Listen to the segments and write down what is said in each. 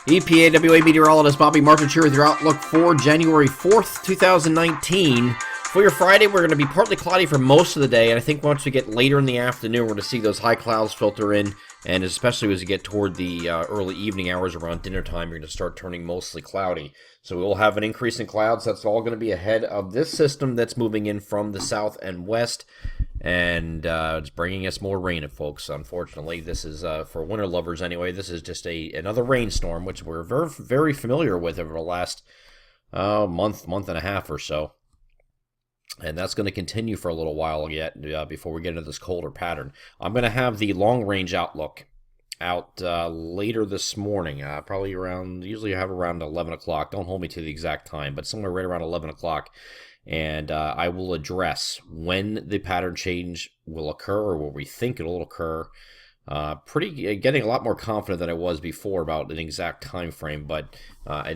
EPAWA meteorologist Bobby Martin here with your outlook for January 4th, 2019. For your Friday, we're going to be partly cloudy for most of the day, and I think once we get later in the afternoon, we're going to see those high clouds filter in, and especially as you get toward the early evening hours around dinner time, you're going to start turning mostly cloudy. So we will have an increase in clouds. That's all going to be ahead of this system that's moving in from the south and west, and it's bringing us more rain, folks. Unfortunately, this is, for winter lovers anyway, this is just another rainstorm, which we're very, very familiar with over the last month and a half or so. And that's going to continue for a little while yet before we get into this colder pattern. I'm going to have the long-range outlook out later this morning, probably around, usually I have around 11 o'clock. Don't hold me to the exact time, but somewhere right around 11 o'clock. And I will address when the pattern change will occur, or what we think it will occur. Getting a lot more confident than I was before about an exact time frame, but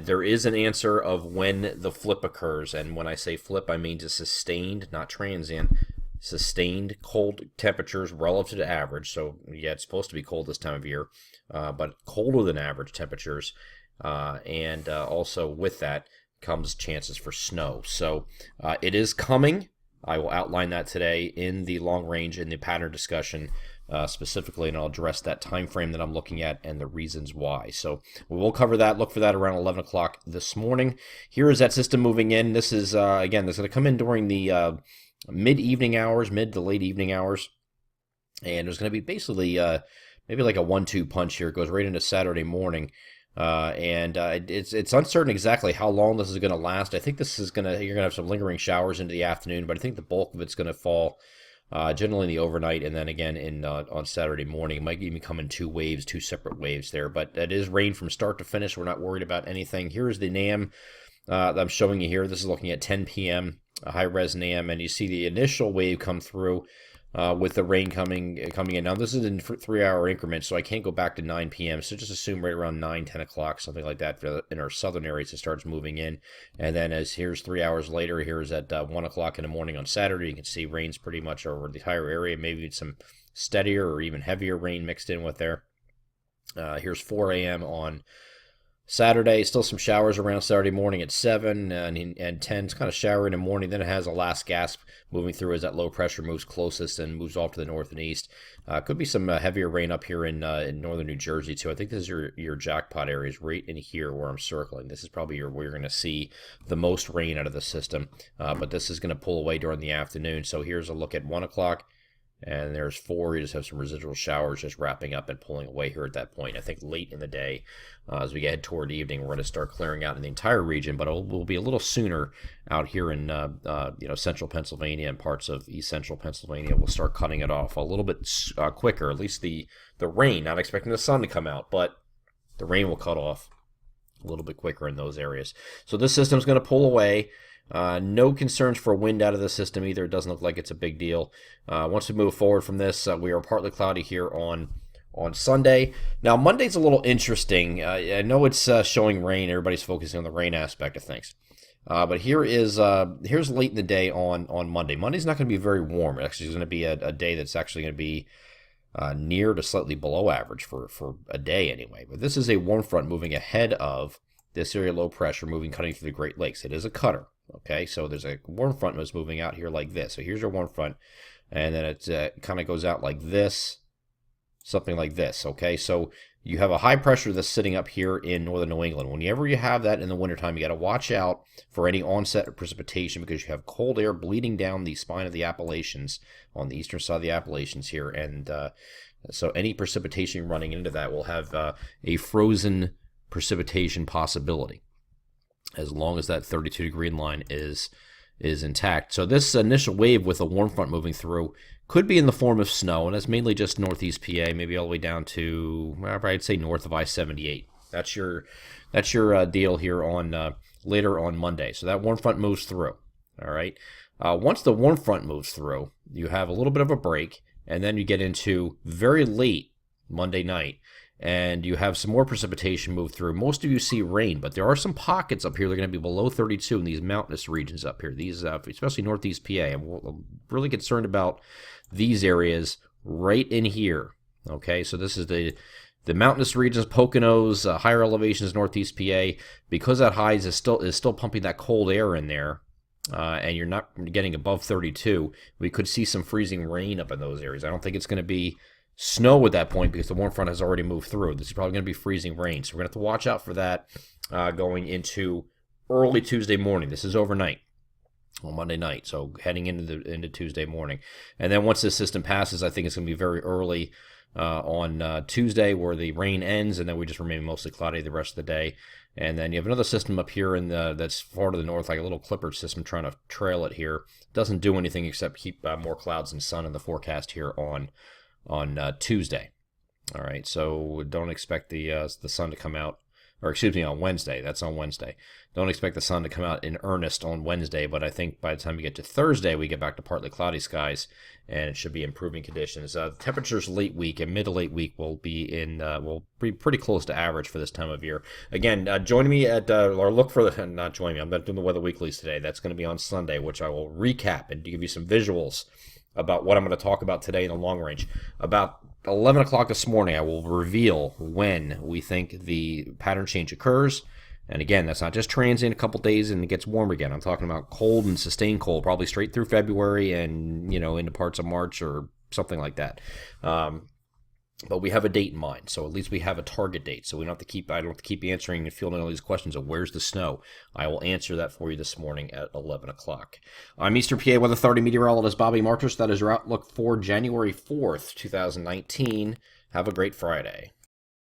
there is an answer of when the flip occurs. And when I say flip, I mean to sustained, not transient, sustained cold temperatures relative to average. So yeah, it's supposed to be cold this time of year, but colder than average temperatures, and also with that comes chances for snow. So it is coming. I will outline that today in the long range in the pattern discussion specifically, and I'll address that time frame that I'm looking at and the reasons why. So we will cover that. Look for that around 11 o'clock this morning. Here is that system moving in. This is, again, this is going to come in during the mid-evening hours, mid to late evening hours, and there's going to be basically maybe like a 1-2 punch here. It goes right into Saturday morning. It's uncertain exactly how long this is going to last. I think you're going to have some lingering showers into the afternoon, but I think the bulk of it's going to fall generally in the overnight, and then again on Saturday morning. It might even come in two separate waves there, but it is rain from start to finish. We're not worried about anything. Here's the NAM that I'm showing you here. This is looking at 10 p.m., a high-res NAM, and you see the initial wave come through with the rain coming in. Now, this is in 3-hour increments, so I can't go back to 9 p.m., so just assume right around 9, 10 o'clock, something like that, in our southern areas it starts moving in. And then here's 3 hours later, here's at 1 o'clock in the morning on Saturday, you can see rain's pretty much over the entire area, maybe some steadier or even heavier rain mixed in with there. Here's 4 a.m. on Saturday, still some showers around Saturday morning at 7 and 10. It's kind of showery in the morning. Then it has a last gasp moving through as that low pressure moves closest and moves off to the north and east. Could be some heavier rain up here in northern New Jersey too. I think this is your jackpot areas right in here where I'm circling. This is probably where you're going to see the most rain out of the system. But this is going to pull away during the afternoon. So here's a look at 1 o'clock. And there's 4. You just have some residual showers just wrapping up and pulling away here at that point. I think late in the day, as we get toward evening, we're going to start clearing out in the entire region, but we'll be a little sooner out here in central Pennsylvania and parts of east central Pennsylvania. We'll start cutting it off a little bit quicker. At least the rain, not expecting the sun to come out, but the rain will cut off a little bit quicker in those areas. So this system's going to pull away. No concerns for wind out of the system either. It doesn't look like it's a big deal. Once we move forward from this, we are partly cloudy here on Sunday. Now, Monday's a little interesting. I know it's showing rain. Everybody's focusing on the rain aspect of things. But here's late in the day on Monday. Monday's not going to be very warm. It actually is going to be a day that's actually going to be near to slightly below average for a day anyway. But this is a warm front moving ahead of this area low pressure cutting through the Great Lakes. It is a cutter. Okay, so there's a warm front that's moving out here like this. So here's your warm front, and then it kind of goes out like this, something like this. Okay, so you have a high pressure that's sitting up here in northern New England. Whenever you have that in the wintertime, you got to watch out for any onset of precipitation because you have cold air bleeding down the spine of the Appalachians on the eastern side of the Appalachians here, and so any precipitation running into that will have a frozen precipitation possibility, as long as that 32-degree line is intact. So this initial wave with a warm front moving through could be in the form of snow, and that's mainly just northeast PA, maybe all the way down to, I'd say, north of I-78. That's your deal here on later on Monday. So that warm front moves through. All right. Once the warm front moves through, you have a little bit of a break, and then you get into very late Monday night, and you have some more precipitation move through. Most of you see rain, but there are some pockets up here that are going to be below 32 in these mountainous regions up here. These, especially northeast PA. I'm really concerned about these areas right in here. Okay, so this is the The mountainous regions, Poconos, higher elevations, northeast PA, because that high is still pumping that cold air in there, and you're not getting above 32, we could see some freezing rain up in those areas. I don't think it's going to be snow at that point because the warm front has already moved through. This is probably going to be freezing rain, so we're going to have to watch out for that going into early Tuesday morning. This is overnight. On Monday night, so heading into Tuesday morning. And then once this system passes, I think it's going to be very early on Tuesday where the rain ends, and then we just remain mostly cloudy the rest of the day. And then you have another system up here that's far to the north, like a little Clippard system trying to trail it here. Doesn't do anything except keep more clouds and sun in the forecast here on Tuesday. All right, so don't expect the sun to come out. Or excuse me, on Wednesday. That's on Wednesday. Don't expect the sun to come out in earnest on Wednesday, but I think by the time we get to Thursday, we get back to partly cloudy skies, and it should be improving conditions. Temperatures late week and mid to late week will be pretty close to average for this time of year. Again, join me at or look for the not join me. I'm not doing the weather weeklies today. That's going to be on Sunday, which I will recap and give you some visuals about what I'm going to talk about today in the long range. About 11 o'clock this morning, I will reveal when we think the pattern change occurs. And again, that's not just transient, a couple days and it gets warm again. I'm talking about cold and sustained cold, probably straight through February and, into parts of March or something like that. But we have a date in mind, so at least we have a target date. So I don't have to keep answering and fielding all these questions of where's the snow. I will answer that for you this morning at 11 o'clock. I'm Eastern PA Weather Authority meteorologist Bobby Marcus. That is your outlook for January 4th, 2019. Have a great Friday.